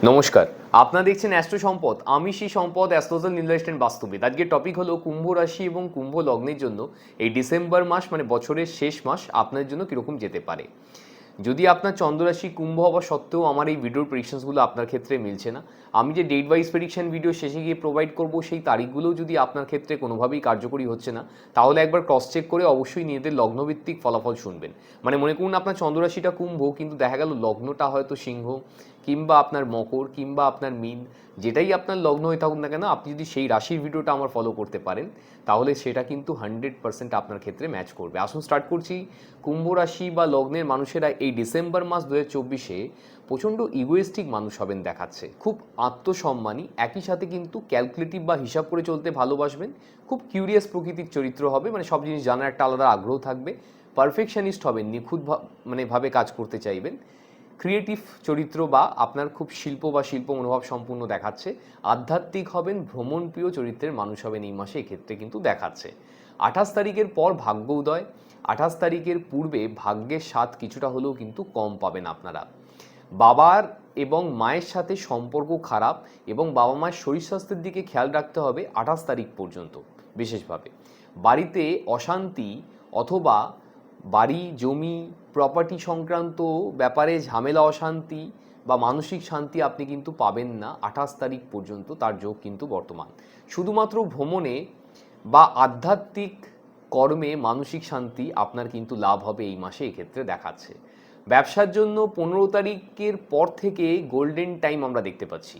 নমস্কার, আপনারা দেখছেন অ্যাস্ট্রো সম্পদ। আমি সেই সম্পদ অ্যাস্ট্রোলজার নীলদর্শন বাস্তুবিদ। আজকের টপিক হলো কুম্ভ রাশি এবং কুম্ভ লগ্নের জন্য এই ডিসেম্বর মাস মানে বছরের শেষ মাস আপনার জন্য কীরকম যেতে পারে। যদি আপনার চন্দ্ররাশি কুম্ভ হওয়া সত্ত্বেও আমার এই ভিডিওর প্রেডিকশনসগুলো আপনার ক্ষেত্রে মিলছে না, আমি যে ডেট ওয়াইজ প্রেডিকশন ভিডিও শেষে গিয়ে প্রোভাইড করব সেই তারিখগুলোও যদি আপনার ক্ষেত্রে কোনোভাবেই কার্যকরী হচ্ছে না, তাহলে একবার ক্রস চেক করে অবশ্যই নিজেদের লগ্নভিত্তিক ফলাফল শুনবেন। মানে মনে করুন আপনার চন্দ্ররাশিটা কুম্ভ, কিন্তু দেখা গেল লগ্নটা হয়তো সিংহ কিংবা আপনার মকর কিংবা আপনার মীন, যেটাই আপনার লগ্ন হয়ে থাকুন না কেন, আপনি যদি সেই রাশির ভিডিওটা আমার ফলো করতে পারেন তাহলে সেটা কিন্তু 100% আপনার ক্ষেত্রে ম্যাচ করবে। আসুন স্টার্ট করছি। কুম্ভ রাশি বা লগ্নের মানুষেরা এই ডিসেম্বর মাস 2024-এ প্রচণ্ড ইগোয়েস্টিক মানুষ হবেন দেখাচ্ছে। খুব আত্মসম্মানী, একই সাথে কিন্তু ক্যালকুলেটিভ বা হিসাব করে চলতে ভালোবাসবেন। খুব কিউরিয়াস প্রকৃতির চরিত্র হবে, মানে সব জিনিস জানার একটা আলাদা আগ্রহ থাকবে। পারফেকশনিস্ট হবেন, নিখুঁত ভাবে কাজ করতে চাইবেন। ক্রিয়েটিভ চরিত্র বা আপনার খুব শিল্প মনোভাব সম্পূর্ণ দেখাচ্ছে। আধ্যাত্মিক হবেন, ভ্রমণপ্রিয় চরিত্রের মানুষ হবেন এই মাসে, এক্ষেত্রে কিন্তু দেখাচ্ছে। 28 তারিখের পর ভাগ্য উদয়। 28 তারিখের পূর্বে ভাগ্যের স্বাদ কিছুটা হলেও কিন্তু কম পাবেন আপনারা। বাবার এবং মায়ের সাথে সম্পর্ক খারাপ এবং বাবা মায়ের শরীর স্বাস্থ্যের দিকে খেয়াল রাখতে হবে 28 তারিখ পর্যন্ত বিশেষভাবে। বাড়িতে অশান্তি অথবা বাড়ি জমি প্রপার্টি সংক্রান্ত ব্যাপারে ঝামেলা অশান্তি বা মানসিক শান্তি আপনি কিন্তু পাবেন না 28 তারিখ পর্যন্ত, তার যোগ কিন্তু বর্তমান। শুধুমাত্র ভ্রমণে বা আধ্যাত্মিক কর্মে মানসিক শান্তি আপনার কিন্তু লাভ হবে এই মাসে, এক্ষেত্রে দেখাচ্ছে। ব্যবসার জন্য 15 তারিখের পর থেকে গোল্ডেন টাইম আমরা দেখতে পাচ্ছি।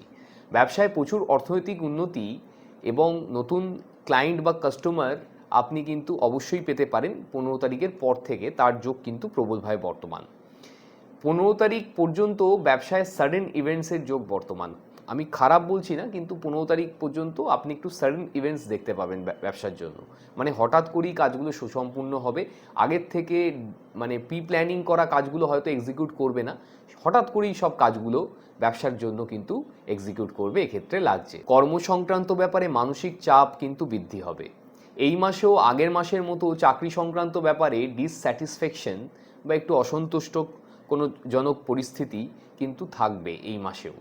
ব্যবসায় প্রচুর অর্থনৈতিক উন্নতি এবং নতুন ক্লায়েন্ট বা কাস্টমার আপনি কিন্তু অবশ্যই পেতে পারেন 15 তারিখের পর থেকে, তার যোগ কিন্তু প্রবলভাবে বর্তমান। 15 তারিখ পর্যন্ত ব্যবসায় সাডেন ইভেন্টসের যোগ বর্তমান। আমি খারাপ বলছি না, কিন্তু 15 তারিখ পর্যন্ত আপনি একটু সাডেন ইভেন্টস দেখতে পাবেন ব্যবসার জন্য। মানে হঠাৎ করেই কাজগুলো সুসম্পূর্ণ হবে। আগের থেকে মানে প্রি প্ল্যানিং করা কাজগুলো হয়তো এক্সিকিউট করবে না, হঠাৎ করেই সব কাজগুলো ব্যবসার জন্য কিন্তু এক্সিকিউট করবে, এক্ষেত্রে লাগছে। কর্মসংক্রান্ত ব্যাপারে মানসিক চাপ কিন্তু বৃদ্ধি হবে এই মাসেও। আগের মাসের মতো চাকরি সংক্রান্ত ব্যাপারে ডিসস্যাটিসফ্যাকশন বা একটু অসন্তুষ্ট কোনো জনক পরিস্থিতি কিন্তু থাকবে এই মাসেও।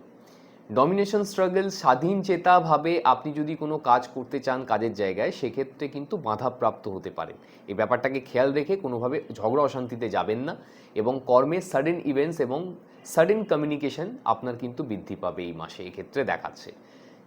ডমিনেশন স্ট্রাগল, স্বাধীন চেতাভাবে আপনি যদি কোনো কাজ করতে চান কাজের জায়গায়, সেক্ষেত্রে কিন্তু বাধাপ্রাপ্ত হতে পারে। এই ব্যাপারটাকে খেয়াল রেখে কোনোভাবে ঝগড়া অশান্তিতে যাবেন না। এবং কর্মের সাডেন ইভেন্টস এবং সাডেন কমিউনিকেশন আপনার কিন্তু বৃদ্ধি পাবে এই মাসে, এক্ষেত্রে দেখাচ্ছে।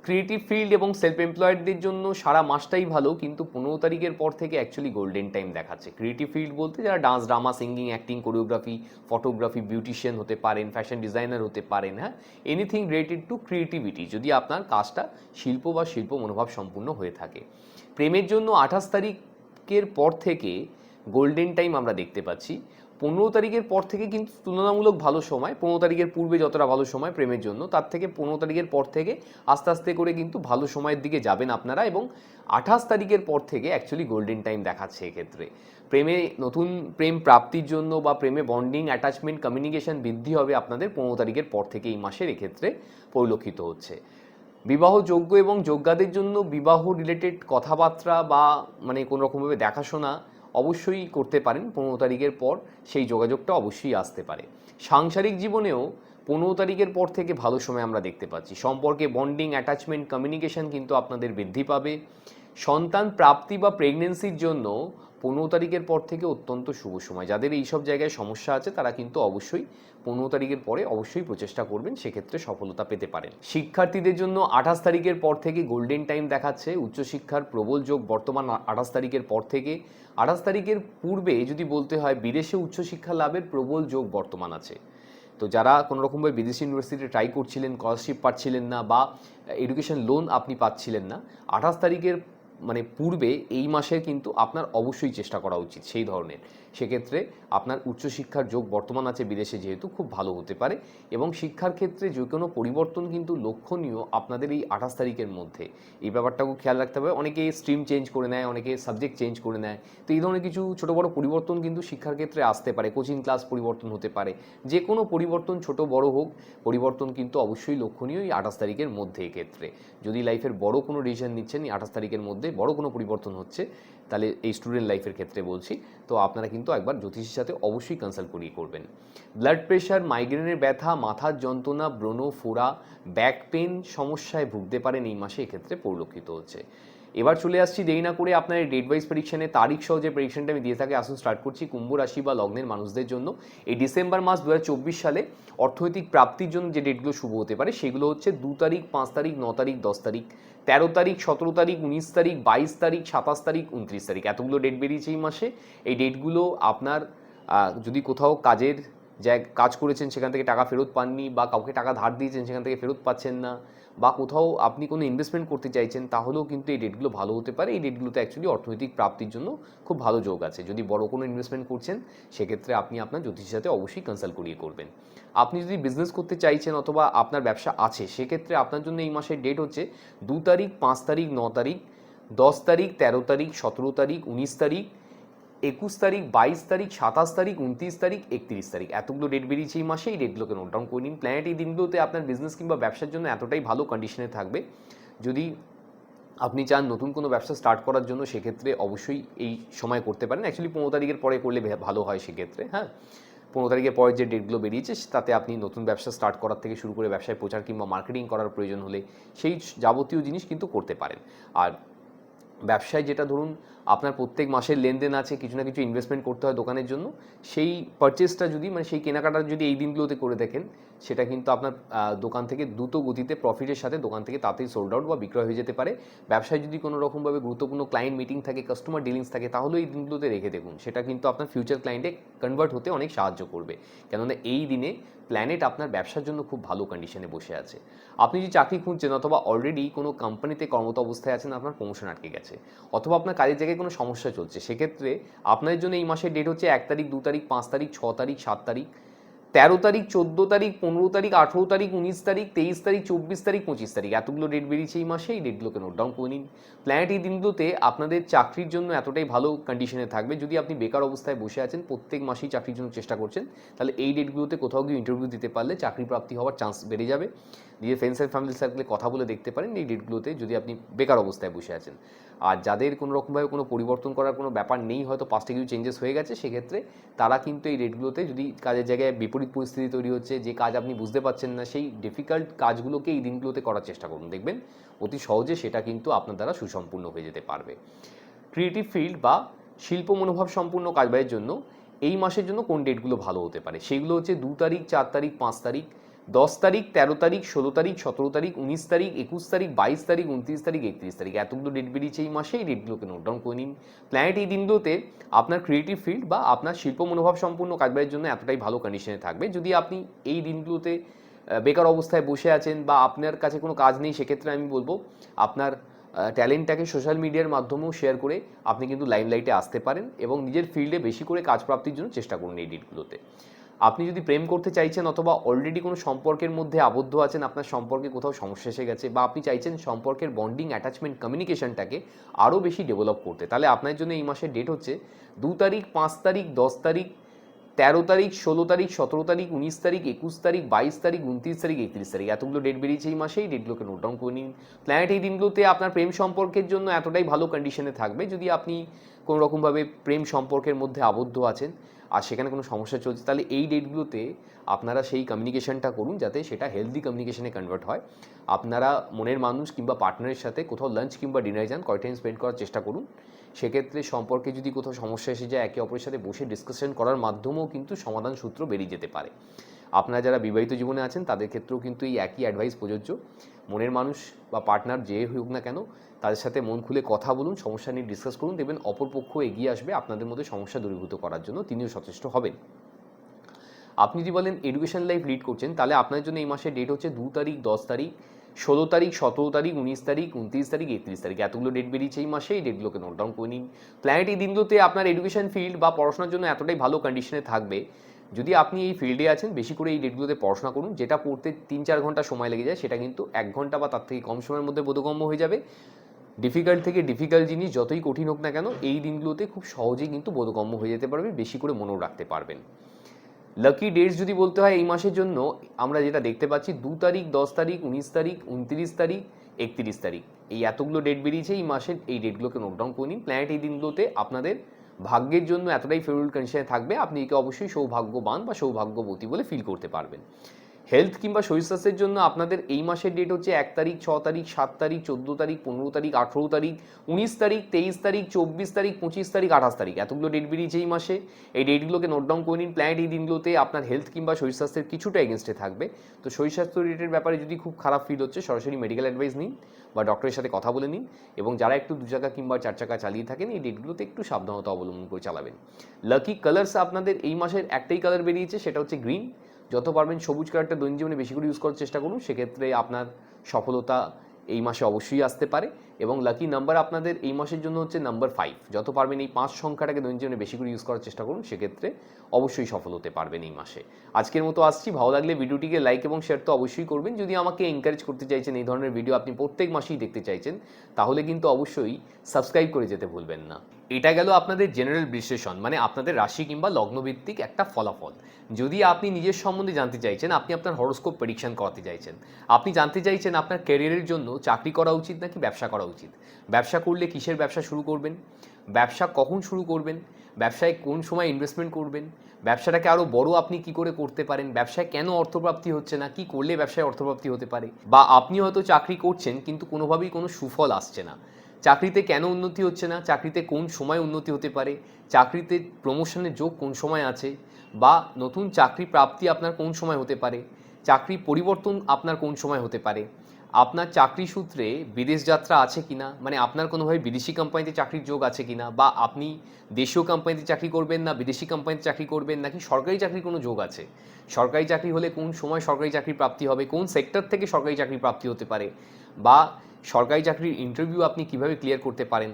ক্রিয়েটিভ ফিল্ড এবং সেলফ এমপ্লয়েডদের জন্য সারা মাসটাই ভালো, কিন্তু 15 তারিখের পর থেকে অ্যাকচুয়ালি গোল্ডেন টাইম দেখাচ্ছে। ক্রিয়েটিভ ফিল্ড বলতে যারা dance, drama, singing, acting, choreography, photography, beautician হতে পারেন, ফ্যাশন ডিজাইনার হতে পারেন, হ্যাঁ, এনিথিং রিলেটেড টু ক্রিয়েটিভিটি, যদি আপনার কাজটা শিল্প মনোভাব সম্পূর্ণ হয়ে থাকে। প্রেমের জন্য 28 তারিখের পর থেকে গোল্ডেন টাইম আমরা দেখতে পাচ্ছি। 15 তারিখের পর থেকে কিন্তু তুলনামূলক ভালো সময়। 15 তারিখের পূর্বে যতটা ভালো সময় প্রেমের জন্য, তার থেকে 15 তারিখের পর থেকে আস্তে আস্তে করে কিন্তু ভালো সময়ের দিকে যাবেন আপনারা। এবং 28 তারিখের পর থেকে অ্যাকচুয়ালি গোল্ডেন টাইম দেখাচ্ছে এক্ষেত্রে। প্রেমে নতুন প্রেম প্রাপ্তির জন্য বা প্রেমে বন্ডিং, অ্যাটাচমেন্ট, কমিউনিকেশন বৃদ্ধি হবে আপনাদের 15 তারিখের পর থেকে এই মাসের, এক্ষেত্রে পরিলক্ষিত হচ্ছে। বিবাহযোগ্য এবং যোগ্যদের জন্য বিবাহ রিলেটেড কথাবার্তা বা মানে কোনো রকমভাবে দেখাশোনা অবশ্যই করতে পারেন 15 তারিখের পর, সেই যোগাযোগটা অবশ্যই আসতে পারে। সাংসারিক জীবনেও 15 তারিখের পর থেকে ভালো সময় আমরা দেখতে পাচ্ছি। সম্পর্কে বন্ডিং, অ্যাটাচমেন্ট, কমিউনিকেশন কিন্তু আপনাদের বৃদ্ধি পাবে। সন্তান প্রাপ্তি বা প্রেগনেন্সির জন্য 15 তারিখের পর থেকে অত্যন্ত শুভ সময়। যাদের এইসব জায়গায় সমস্যা আছে তারা কিন্তু অবশ্যই 15 তারিখের পরে অবশ্যই প্রচেষ্টা করবেন, সেক্ষেত্রে সফলতা পেতে পারেন। শিক্ষার্থীদের জন্য 28 তারিখের পর থেকে গোল্ডেন টাইম দেখাচ্ছে। উচ্চশিক্ষার প্রবল যোগ বর্তমান 28 তারিখের পর থেকে। 28 তারিখের পূর্বে যদি বলতে হয়, বিদেশে উচ্চশিক্ষা লাভের প্রবল যোগ বর্তমান আছে। তো যারা কোনো রকমভাবে বিদেশি ইউনিভার্সিটিতে ট্রাই করছিলেন, স্কলারশিপ পাচ্ছিলেন না বা এডুকেশন লোন আপনি পাচ্ছিলেন না, 28 তারিখের মানে পূর্বে এই মাসের কিন্তু আপনার অবশ্যই চেষ্টা করা উচিত সেই ধরনের। সেক্ষেত্রে আপনার উচ্চশিক্ষার যোগ বর্তমান আছে বিদেশে, যেহেতু খুব ভালো হতে পারে। এবং শিক্ষার ক্ষেত্রে যে কোনো পরিবর্তন কিন্তু লক্ষণীয় আপনাদের এই 28 তারিখের মধ্যে। এই ব্যাপারটাকেও খেয়াল রাখতে হবে। অনেকে স্ট্রিম চেঞ্জ করে নেয়, অনেকে সাবজেক্ট চেঞ্জ করে নেয়। তো এই ধরনের কিছু ছোটো বড়ো পরিবর্তন কিন্তু শিক্ষার ক্ষেত্রে আসতে পারে। কোচিং ক্লাস পরিবর্তন হতে পারে। যে কোনো পরিবর্তন ছোট বড় হোক, পরিবর্তন কিন্তু অবশ্যই লক্ষণীয় এই 28 তারিখের মধ্যে। এক্ষেত্রে যদি লাইফের বড় কোনো ডিসিশন নিচ্ছেন এই 28 তারিখের মধ্যে, বড় কোনো পরিবর্তন হচ্ছে, তাহলে এই স্টুডেন্ট লাইফের ক্ষেত্রে বলছি, তো আপনারা কিন্তু একবার জ্যোতিষীর সাথে অবশ্যই কনসাল্ট করিয়ে করবেন। ব্লাড প্রেশার, মাইগ্রেনের ব্যথা, মাথার যন্ত্রণা, ব্রণ, ফোড়া, ব্যাক পেন সমস্যায় ভুগতে পারেন এই মাসে, এক্ষেত্রে পরিলক্ষিত হচ্ছে। এবার চলে আসছি দেরি না করে আপনার এই ডেট ওয়াইজ প্রেডিকশনে, তারিখ সহ যে প্রেডিকশনটা আমি দিয়ে থাকি। আসুন স্টার্ট করছি কুম্ভ রাশি বা লগ্নের মানুষদের জন্য এই ডিসেম্বর মাস 2024 সালে অর্থনৈতিক প্রাপ্তির জন্য যে ডেটগুলো শুভ হতে পারে সেগুলো হচ্ছে 2 তারিখ, 5 তারিখ, 9 তারিখ, 10 তারিখ, 13 তারিখ, 17 তারিখ, 19 তারিখ, 22 তারিখ, 27 তারিখ, 29 তারিখ, এতগুলো ডেট বেরিয়েছে এই মাসে। এই ডেটগুলো আপনার যদি কোথাও কাজের কাজ করেছেন সেখান থেকে টাকা ফেরত পাননি, বা কাউকে টাকা ধার দিয়েছেন সেখান থেকে ফেরত পাচ্ছেন না, বা কোথাও আপনি কোনো ইনভেস্টমেন্ট করতে চাইছেন, তাহলেও কিন্তু এই ডেটগুলো ভালো হতে পারে। এই ডেটগুলোতে অ্যাকচুয়ালি অর্থনৈতিক প্রাপ্তির জন্য খুব ভালো যোগ আছে। যদি বড় কোনো ইনভেস্টমেন্ট করছেন সেক্ষেত্রে আপনি আপনার জ্যোতিষীর সাথে অবশ্যই কনসাল্ট করিয়ে করবেন। আপনি যদি বিজনেস করতে চাইছেন অথবা আপনার ব্যবসা আছে, সেক্ষেত্রে আপনার জন্য এই মাসের ডেট হচ্ছে 2 তারিখ, 5 তারিখ, 9 তারিখ, 10 তারিখ, 13 তারিখ, 17 তারিখ, 19 তারিখ, 21 তারিখ, 22 তারিখ, 27 তারিখ, 29 তারিখ, 31 তারিখ, এতগুলো ডেট বেরিয়েছে এই মাসে। এই ডেটগুলোকে নোট ডাউন করে নিন। প্ল্যানেট এই দিনগুলোতে আপনার বিজনেস কিংবা ব্যবসার জন্য এতটাই ভালো কন্ডিশনে থাকবে। যদি আপনি চান নতুন কোনো ব্যবসা স্টার্ট করার জন্য, সেক্ষেত্রে অবশ্যই এই সময় করতে পারেন। অ্যাকচুয়ালি 15 তারিখের পরে করলে ভালো হয় সেক্ষেত্রে। হ্যাঁ, 15 তারিখের পরে যে ডেটগুলো বেরিয়েছে তাতে আপনি নতুন ব্যবসা স্টার্ট করার থেকে শুরু করে ব্যবসায় প্রচার কিংবা মার্কেটিং করার প্রয়োজন হলে সেই যাবতীয় জিনিস কিন্তু করতে পারেন। আর ব্যবসায় যেটা ধরুন আপনার প্রত্যেক মাসের লেনদেন আছে, কিছু না কিছু ইনভেস্টমেন্ট করতে হয় দোকানের জন্য, সেই পারচেসটা যদি সেই কেনাকাটা যদি এই দিনগুলোতে করে দেখেন, সেটা কিন্তু আপনার দোকান থেকে দ্রুত গতিতে প্রফিটের সাথে দোকান থেকে তাড়াতাড়ি সোল্ড আউট বা বিক্রয় হয়ে যেতে পারে। ব্যবসায় যদি কোনো রকমভাবে গুরুত্বপূর্ণ ক্লায়েন্ট মিটিং থাকে, কাস্টমার ডিলিংস থাকে, তাহলে এই দিনগুলোতে রেখে দেখুন। সেটা কিন্তু আপনার ফিউচার ক্লায়েন্টে কনভার্ট হতে অনেক সাহায্য করবে, কেননা এই দিনে প্ল্যানেট আপনার ব্যবসার জন্য খুব ভালো কন্ডিশনে বসে আছে। আপনি যদি চাকরি খুঁজছেন অথবা অলরেডি কোনো কোম্পানিতে কর্মরত অবস্থায় আছেন, আপনার প্রমোশন আটকে গেছে, অথবা আপনার কাজের জায়গায় কোনো সমস্যা চলছে, সেক্ষেত্রে আপনার জন্য এই মাসের ডেট হচ্ছে 1 তারিখ, 2 তারিখ, 5 তারিখ, 6 তারিখ, 7 তারিখ, 13 তারিখ, 14 তারিখ, 15 তারিখ, 18 তারিখ, 19 তারিখ, 23 তারিখ, 24 তারিখ, 25 তারিখ, এতগুলো ডেট বেরিয়েছে এই মাসে। এই ডেটগুলোকে নোট ডাউন করে নিন। প্ল্যানেট এই দিনগুলোতে আপনাদের চাকরির জন্য এতটাই ভালো কন্ডিশনে থাকবে। যদি আপনি বেকার অবস্থায় বসে আছেন, প্রত্যেক মাসেই চাকরির জন্য চেষ্টা করছেন, তাহলে এই ডেটগুলোতে কোথাও গিয়ে ইন্টারভিউ দিতে পারলে চাকরি প্রাপ্তি হওয়ার চান্স বেড়ে যাবে। নিজের ফ্রেন্ডস অ্যান্ড ফ্যামিলি সার্কেলে কথা বলে দেখতে পারেন এই ডেটগুলোতে, যদি আপনি বেকার অবস্থায় বসে আছেন। আর যাদের কোনো রকমভাবে কোনো পরিবর্তন করার কোনো ব্যাপার নেই, হয়তো পাস্টে কিছু চেঞ্জেস হয়ে গেছে, সেক্ষেত্রে তারা কিন্তু এই ডেটগুলোতে, যদি কাজের জায়গায় বিপরীত পরিস্থিতি তৈরি হচ্ছে, যে কাজ আপনি বুঝতে পারছেন না, সেই ডিফিকাল্ট কাজগুলোকে এই দিনগুলোতে করার চেষ্টা করুন। দেখবেন অতি সহজে সেটা কিন্তু আপনার দ্বারা সুসম্পূর্ণ হয়ে যেতে পারবে। ক্রিয়েটিভ ফিল্ড বা শিল্প মনোভাব সম্পূর্ণ কাজবাজের জন্য এই মাসের জন্য কোন ডেটগুলো ভালো হতে পারে, সেগুলো হচ্ছে 2 তারিখ, 4 তারিখ, 5 তারিখ, 10 তারিখ, 13 তারিখ, 16 তারিখ, 17 তারিখ, 19 তারিখ, 21 তারিখ, 22 তারিখ, 29 তারিখ, 31 তারিখ, এতগুলো ডেট বেরিয়েছে এই মাসে। এই ডেটগুলোকে নোট ডাউন করে নিন। প্ল্যানেট এই দিনগুলোতে আপনার ক্রিয়েটিভ ফিল্ড বা আপনার শিল্প মনোভাব সম্পূর্ণ কাজবাজের জন্য এতটাই ভালো কন্ডিশনে থাকবে। যদি আপনি এই দিনগুলোতে বেকার অবস্থায় বসে আছেন বা আপনার কাছে কোনো কাজ নেই, সেক্ষেত্রে আমি বলবো আপনার ট্যালেন্টটাকে সোশ্যাল মিডিয়ার মাধ্যমেও শেয়ার করে আপনি কিন্তু লাইমলাইটে আসতে পারেন এবং নিজের ফিল্ডে বেশি করে কাজ প্রাপ্তির জন্য চেষ্টা করুন এই ডেটগুলোতে। আপনি যদি প্রেম করতে চাইছেন অথবা অলরেডি কোনো সম্পর্কের মধ্যে আবদ্ধ আছেন, আপনার সম্পর্কে কোথাও সমস্যা এসে গেছে, বা আপনি চাইছেন সম্পর্কের বন্ডিং, অ্যাটাচমেন্ট, কমিউনিকেশনটাকে আরও বেশি ডেভেলপ করতে, তাহলে আপনার জন্য এই মাসের ডেট হচ্ছে 2 তারিখ, 5 তারিখ, 10 তারিখ, 13 তারিখ, 16 তারিখ, 17 তারিখ, 19 তারিখ, 21 তারিখ, 22 তারিখ, 29 তারিখ, 31 তারিখ, এতগুলো ডেট বেরিয়েছে এই মাসে। এই ডেটগুলোকে নোট ডাউন করে নিন। প্ল্যানেট এই দিনগুলোতে আপনার প্রেম সম্পর্কের জন্য এতটাই ভালো কন্ডিশনে থাকবে, যদি আপনি কোনো রকমভাবে প্রেম সম্পর্কের মধ্যে আবদ্ধ আছেন আর সেখানে কোনো সমস্যা চলছে, তাহলে এই ডেটগুলোতে আপনারা সেই কমিউনিকেশনটা করুন যাতে সেটা হেলদি কমিউনিকেশনে কনভার্ট হয়। আপনারা মনের মানুষ কিংবা পার্টনারের সাথে কোথাও লাঞ্চ কিংবা ডিনারে যান, কয় টাইম স্পেন্ড করার চেষ্টা করুন। সেক্ষেত্রে সম্পর্কে যদি কোথাও সমস্যা এসে যায়, একে অপরের সাথে বসে ডিসকাশন করার মাধ্যমেও কিন্তু সমাধান সূত্র বেরিয়ে যেতে পারে। আপনারা যারা বিবাহিত জীবনে আছেন তাদের ক্ষেত্রেও কিন্তু এই একই অ্যাডভাইস প্রযোজ্য। মনের মানুষ বা পার্টনার যে হোক না কেন, তাদের সাথে মন খুলে কথা বলুন, সমস্যা নিয়ে ডিসকাস করুন, দেখবেন অপরপক্ষ এগিয়ে আসবে আপনাদের মধ্যে সমস্যা দূরীভূত করার জন্য, তিনিও সচেষ্ট হবেন। আপনি যদি বলেন এডুকেশন লাইফ লিড করছেন, তাহলে আপনার জন্য এই মাসের ডেট হচ্ছে 2 তারিখ, 10 তারিখ, 16 তারিখ, 17 তারিখ, 19 তারিখ, 29 তারিখ, 31 তারিখ, এতগুলো ডেট বেরিয়েছে এই মাসে। এই ডেটগুলোকে নোট ডাউন করে নিন। প্ল্যানেট এই দিনগুলোতে আপনার এডুকেশন ফিল্ড বা পড়াশোনার জন্য এতটাই ভালো কন্ডিশনে থাকবে, যদি আপনি এই ফিল্ডে আছেন বেশি করে এই ডেটগুলোতে পড়াশোনা করুন। যেটা পড়তে 3-4 ঘন্টা সময় লেগে যায়, সেটা কিন্তু 1 ঘন্টা বা তার থেকে কম সময়ের মধ্যে বোধগম্য হয়ে যাবে। ডিফিকাল্ট থেকে ডিফিকাল্ট জিনিস যতই কঠিন হোক না কেন, এই দিনগুলোতে খুব সহজেই কিন্তু বোধগম্য হয়ে যেতে পারবে, বেশি করে মনেও রাখতে পারবেন। লাকি ডেটস যদি বলতে হয় এই মাসের জন্য আমরা যেটা দেখতে পাচ্ছি 2 তারিখ, 10 তারিখ, 19 তারিখ, 29 তারিখ, 31 তারিখ, এই এতগুলো ডেট বেরিয়েছে এই মাসের। এই ডেটগুলোকে নোট ডাউন করে নিন। প্ল্যানেট এই দিনগুলোতে আপনাদের ভাগ্যের জন্য এতটাই ফেভারিবল কন্ডিশনে থাকবে, আপনি একে অবশ্যই সৌভাগ্যবান বা সৌভাগ্যবতী বলে ফিল করতে পারবেন। হেলথ কিংবা শরীর স্বাস্থ্যের জন্য আপনাদের এই মাসের ডেট হচ্ছে 1 তারিখ, 6 তারিখ, 7 তারিখ, 14 তারিখ, 15 তারিখ, 18 তারিখ, 19 তারিখ, 23 তারিখ, 24 তারিখ, 25 তারিখ, 28 তারিখ, এতগুলো ডেট বেরিয়েছে এই মাসে। এই ডেটগুলোকে নোট ডাউন করে নিন। প্ল্যানেট এই দিনগুলোতে আপনার হেলথ কিংবা শরীর স্বাস্থ্যের কিছুটা এগেনস্টে থাকবে। তো শরীর স্বাস্থ্য রিলেটেড ব্যাপারে যদি খুব খারাপ ফিল হচ্ছে, সরাসরি মেডিকেল অ্যাডভাইস নিন বা ডক্টরের সাথে কথা বলে নিন। এবং যারা একটু 2 চাকা কিংবা 4 চাকা চালিয়ে থাকেন, এই ডেটগুলোতে একটু সাবধানতা অবলম্বন করে চালাবেন। লাকি কালার্স আপনাদের এই মাসের একটাই কালার বেরিয়েছে, সেটা হচ্ছে গ্রিন। যত পারবেন সবুজ কালারটা দৈনন্দিন জীবনে বেশি করে ইউজ করার চেষ্টা করুন, সেক্ষেত্রে আপনার সফলতা এই মাসে অবশ্যই আসতে পারে। এবং লাকি নাম্বার আপনাদের এই মাসের জন্য হচ্ছে নাম্বার 5। যত পারবেন এই 5 সংখ্যাটাকে দৈনন্দিন জীবনে বেশি করে ইউজ করার চেষ্টা করুন, সেক্ষেত্রে অবশ্যই সফল হতে পারবেন এই মাসে। আজকের মতো আসছি। ভালো লাগলে ভিডিওটিকে লাইক এবং শেয়ার তো অবশ্যই করবেন। যদি আমাকে এনকারেজ করতে চাইছেন, এই ধরনের ভিডিও আপনি প্রত্যেক মাসেই দেখতে চাইছেন, তাহলে কিন্তু অবশ্যই সাবস্ক্রাইব করে যেতে ভুলবেন না। এটা গেল আপনাদের জেনারেল বিশ্লেষণ, মানে আপনাদের রাশি কিংবা লগ্নভিত্তিক একটা ফলাফল। যদি আপনি নিজের সম্বন্ধে জানতে চাইছেন, আপনি আপনার হরোস্কোপ প্রেডিকশন করাতে চাইছেন, আপনি জানতে চাইছেন আপনার ক্যারিয়ারের জন্য চাকরি করা উচিত নাকি ব্যবসা করা উচিত, ব্যবসা করলে কিসের ব্যবসা শুরু করবেন, ব্যবসা কখন শুরু করবেন, ব্যবসায় কোন সময় ইনভেস্টমেন্ট করবেন, ব্যবসাটাকে আরও বড় আপনি কি করে করতে পারেন, ব্যবসায় কেন অর্থপ্রাপ্তি হচ্ছে না, কি করলে ব্যবসায় অর্থপ্রাপ্তি হতে পারে, বা আপনি হয়তো চাকরি করছেন কিন্তু কোনোভাবেই কোনো সুফল আসছে না, চাকরিতে কেন উন্নতি হচ্ছে না, চাকরিতে কোন সময় উন্নতি হতে পারে, চাকরিতে প্রমোশনের যোগ কোন সময় আছে, বা নতুন চাকরি প্রাপ্তি আপনার কোন সময় হতে পারে, চাকরি পরিবর্তন আপনার কোন সময় হতে পারে, আপনার চাকরি সূত্রে বিদেশ যাত্রা আছে কিনা, মানে আপনার কোনোভাবে বিদেশি কোম্পানিতে চাকরির যোগ আছে কিনা, বা আপনি দেশীয় কোম্পানিতে চাকরি করবেন না বিদেশি কোম্পানিতে চাকরি করবেন, নাকি সরকারি চাকরির কোনো যোগ আছে, সরকারি চাকরি হলে কোন সময় সরকারি চাকরি প্রাপ্তি হবে, কোন সেক্টর থেকে সরকারি চাকরি প্রাপ্তি হতে পারে, বা সরকারি চাকরির ইন্টারভিউ আপনি কিভাবে ক্লিয়ার করতে পারেন।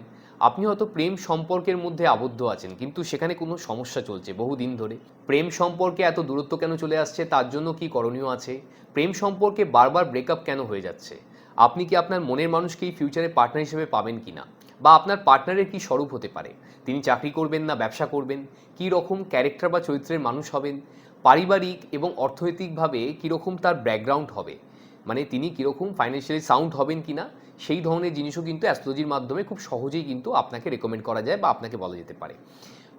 আপনি হয়তো প্রেম সম্পর্কের মধ্যে আবদ্ধ আছেন, কিন্তু সেখানে কোনো সমস্যা চলছে বহুদিন ধরে। প্রেম সম্পর্কে এত দূরত্ব কেন চলে আসছে, তার জন্য কি করণীয় আছে, প্রেম সম্পর্কে বারবার ব্রেকআপ কেন হয়ে যাচ্ছে, আপনি কি আপনার মনের মানুষকেই ফিউচারে পার্টনার হিসেবে পাবেন কিনা, বা আপনার পার্টনারের কি স্বরূপ হতে পারে, তিনি চাকরি করবেন না ব্যবসা করবেন, কী রকম ক্যারেক্টার বা চরিত্রের মানুষ হবেন, পারিবারিক এবং অর্থনৈতিকভাবে কীরকম তার ব্যাকগ্রাউন্ড হবে, মানে তিনি কীরকম ফাইন্যান্সিয়ালি সাউন্ড হবেন কিনা, সেই ধরনের জিনিসও কিন্তু অ্যাস্ট্রোলজির মাধ্যমে খুব সহজেই কিন্তু আপনাকে রেকমেন্ড করা যায় বা আপনাকে বলা যেতে পারে।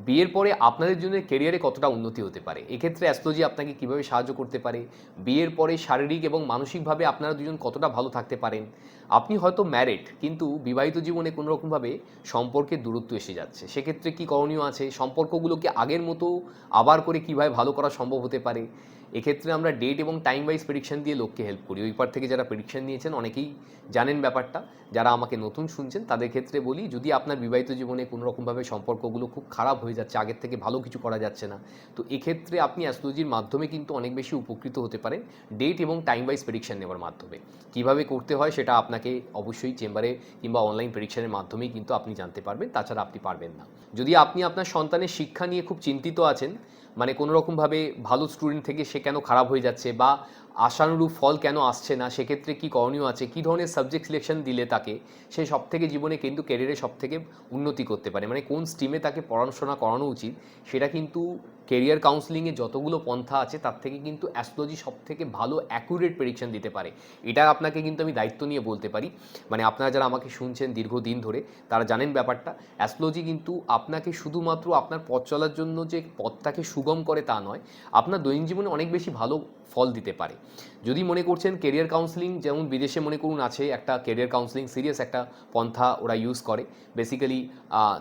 বিয়ের পরে আপনাদের জন্য ক্যারিয়ারে কতটা উন্নতি হতে পারে, এক্ষেত্রে অ্যাস্ট্রোলজি আপনাকে কীভাবে সাহায্য করতে পারে, বিয়ের পরে শারীরিক এবং মানসিকভাবে আপনারা দুজন কতটা ভালো থাকতে পারেন, আপনি হয়তো ম্যারিড কিন্তু বিবাহিত জীবনে কোনো রকমভাবে সম্পর্কের দূরত্ব এসে যাচ্ছে, সেক্ষেত্রে কী করণীয় আছে, সম্পর্কগুলোকে আগের মতো আবার করে কীভাবে ভালো করা সম্ভব হতে পারে। এক্ষেত্রে আমরা ডেট এবং টাইম ওয়াইজ প্রেডিকশন দিয়ে লোককে হেল্প করি। ওই পার থেকে যারা প্রেডিকশন নিয়েছেন অনেকেই জানেন ব্যাপারটা, যারা আমাকে নতুন শুনছেন তাদের ক্ষেত্রে বলি, যদি আপনার বিবাহিত জীবনে কোনো রকমভাবে সম্পর্কগুলো খুব খারাপ হয়ে যাচ্ছে, আগের থেকে ভালো কিছু করা যাচ্ছে না, তো এক্ষেত্রে আপনি অ্যাস্ট্রোলজির মাধ্যমে কিন্তু অনেক বেশি উপকৃত হতে পারেন ডেট এবং টাইম ওয়াইজ প্রেডিকশন নেওয়ার মাধ্যমে। কীভাবে করতে হয় সেটা আপনাকে অবশ্যই চেম্বারে কিংবা অনলাইন প্রেডিকশনের মাধ্যমেই কিন্তু আপনি জানতে পারবেন, তাছাড়া আপনি পারবেন না। যদি আপনি আপনার সন্তানের শিক্ষা নিয়ে খুব চিন্তিত আছেন, মানে কোনো রকমভাবে ভালো স্টুডেন্ট থেকে সে কেন খারাপ হয়ে যাচ্ছে, বা আশানুরূপ ফল কেন আসছে না, সেক্ষেত্রে কী করণীয় আছে, কী ধরনের সাবজেক্ট সিলেকশন দিলে তাকে সে সব থেকে জীবনে কিন্তু ক্যারিয়ারে সব থেকে উন্নতি করতে পারে, মানে কোন স্ট্রিমে তাকে পড়াশোনা করানো উচিত, সেটা কিন্তু কেরিয়ার কাউন্সিলিংয়ে যতগুলো পন্থা আছে তার থেকে কিন্তু অ্যাস্ট্রোলজি সব থেকে ভালো অ্যাকুরেট প্রেডিকশন দিতে পারে। এটা আপনাকে কিন্তু আমি দায়িত্ব নিয়ে বলতে পারি, মানে আপনারা যারা আমাকে শুনছেন দীর্ঘদিন ধরে তারা জানেন ব্যাপারটা। অ্যাস্ট্রোলজি কিন্তু আপনাকে শুধুমাত্র আপনার পথ চলার জন্য যে পথটাকে সুগম করে তা নয়, আপনার দৈনন্দিন জীবনে অনেক বেশি ভালো ফল দিতে পারে। যদি মনে করছেন কেরিয়ার কাউন্সিলিং, যেমন বিদেশে মনে করুন আছে একটা কেরিয়ার কাউন্সিলিং, সিরিয়াস একটা পন্থা ওরা ইউজ করে, বেসিক্যালি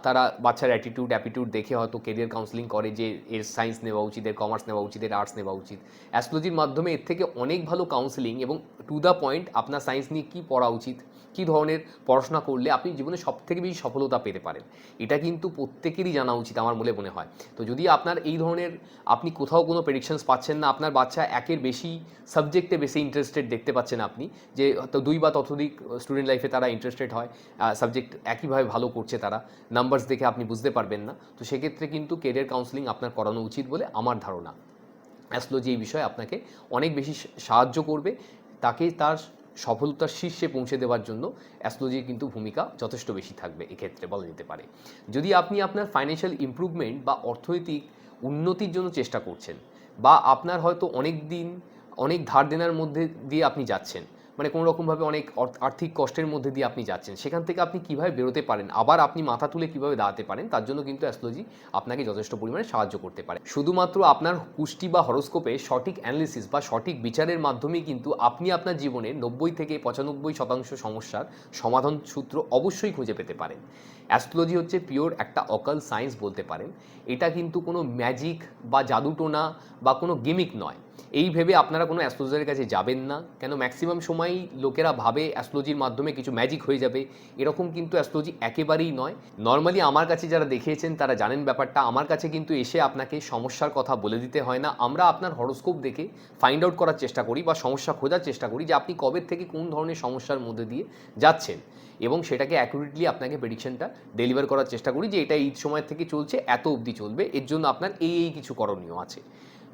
তারা বাচ্চার অ্যাপিটিউড দেখে হয়তো কেরিয়ার কাউন্সিলিং করে যে এর সায়েন্স নেওয়া উচিত, এর কমার্স নেওয়া উচিত, এর আর্টস নেওয়া উচিত। অ্যাস্ট্রোলজির মাধ্যমে এর থেকে অনেক ভালো কাউন্সিলিং এবং টু দ্য পয়েন্ট আপনার সায়েন্স নিয়ে কী পড়া উচিত, কী ধরনের পড়াশোনা করলে আপনি জীবনে সবথেকে বেশি সফলতা পেতে পারেন, এটা কিন্তু প্রত্যেকেরই জানা উচিত আমার বলে মনে হয়। তো যদি আপনার এই ধরনের আপনি কোথাও কোনো প্রেডিকশনস পাচ্ছেন না, আপনার বাচ্চা একের বেশি সাবজেক্টে বেশি ইন্টারেস্টেড দেখতে পাচ্ছেন আপনি, যে হয়তো 2 বা ততোধিক স্টুডেন্ট লাইফে তারা ইন্টারেস্টেড হয়, সাবজেক্ট একইভাবে ভালো করছে তারা, নাম্বারস দেখে আপনি বুঝতে পারবেন না, তো সেক্ষেত্রে কিন্তু কেরিয়ার কাউন্সিলিং আপনার করানো উচিত বলে আমার ধারণা। অ্যাস্ট্রোলজি এই বিষয়ে আপনাকে অনেক বেশি সাহায্য করবে, তাকে তার সফলতার শীর্ষে পৌঁছে দেওয়ার জন্য অ্যাস্ট্রোলজির কিন্তু ভূমিকা যথেষ্ট বেশি থাকবে এক্ষেত্রে বলা যেতে পারে। যদি আপনি আপনার ফাইন্যান্সিয়াল ইমপ্রুভমেন্ট বা অর্থনৈতিক উন্নতির জন্য চেষ্টা করছেন, বা আপনার হয়তো অনেক ধার দেনার মধ্যে দিয়ে আপনি যাচ্ছেন, মানে কোনো রকমভাবে অনেক আর্থিক কষ্টের মধ্যে দিয়ে আপনি যাচ্ছেন, সেখান থেকে আপনি কীভাবে বেরোতে পারেন, আবার আপনি মাথা তুলে কীভাবে দাঁড়াতে পারেন, তার জন্য কিন্তু অ্যাস্ট্রোলজি আপনাকে যথেষ্ট পরিমাণে সাহায্য করতে পারে। শুধুমাত্র আপনার কুষ্টি বা হরোস্কোপে সঠিক অ্যানালিসিস বা সঠিক বিচারের মাধ্যমেই কিন্তু আপনি আপনার জীবনের 90 থেকে 95% সমস্যার সমাধান সূত্র অবশ্যই খুঁজে পেতে পারেন। অ্যাস্ট্রোলজি হচ্ছে পিওর একটা অকাল সায়েন্স বলতে পারেন। এটা কিন্তু কোনো ম্যাজিক বা জাদুটোনা বা কোনো গিমিক নয়। এই ভেবে আপনারা কোনো অ্যাস্ট্রোলজারের কাছে যাবেন না, কেন ম্যাক্সিমাম সময়ই লোকেরা ভাবে অ্যাস্ট্রোলজির মাধ্যমে কিছু ম্যাজিক হয়ে যাবে। এরকম কিন্তু অ্যাস্ট্রোলজি একেবারেই নয়। নর্মালি আমার কাছে যারা দেখিয়েছেন তারা জানেন ব্যাপারটা। আমার কাছে কিন্তু এসে আপনাকে সমস্যার কথা বলে দিতে হয় না। আমরা আপনার হরোস্কোপ দেখে ফাইন্ড আউট করার চেষ্টা করি বা সমস্যা খোঁজার চেষ্টা করি যে আপনি কবে থেকে কোন ধরনের সমস্যার মধ্যে দিয়ে যাচ্ছেন, এবং সেটাকে অ্যাকুরেটলি আপনাকে প্রেডিকশনটা ডেলিভার করার চেষ্টা করি যে এটা এই সময় থেকে চলছে, এত অবধি চলবে, এর জন্য আপনার এই কিছু করণীয় আছে,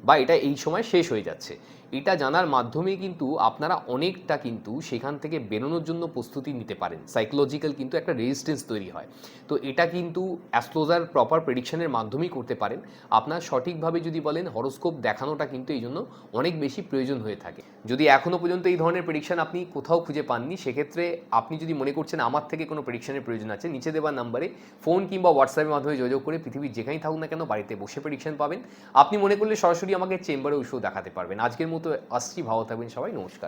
বা এটা এই সময় শেষ হয়ে যাচ্ছে। এটা জানার মাধ্যমে কিন্তু আপনারা অনেকটা কিন্তু সেখান থেকে বেরোনোর জন্য প্রস্তুতি নিতে পারেন। সাইকোলজিক্যাল কিন্তু একটা রেজিস্ট্যান্স তৈরি হয়। তো এটা কিন্তু অ্যাস্ট্রোলজার প্রপার প্রেডিকশনের মাধ্যমেই করতে পারেন। আপনার সঠিকভাবে যদি বলেন, হরোস্কোপ দেখানোটা কিন্তু এই জন্য অনেক বেশি প্রয়োজন হয়ে থাকে। যদি এখনও পর্যন্ত এই ধরনের প্রেডিকশন আপনি কোথাও খুঁজে পাননি, সেক্ষেত্রে আপনি যদি মনে করছেন আমার থেকে কোনো প্রেডিকশনের প্রয়োজন আছে, নিচে দেওয়া নাম্বারে ফোন কিংবা হোয়াটসঅ্যাপের মাধ্যমে যোগাযোগ করে পৃথিবীর যেখানেই থাকুন না কেন বাড়িতে বসে প্রেডিকশন পাবেন। আপনি মনে করলে সরাসরি আমাকে চেম্বারে এসেও দেখাতে পারবেন। আজকের মতো আসছি, ভালো থাকবেন সবাই, নমস্কার।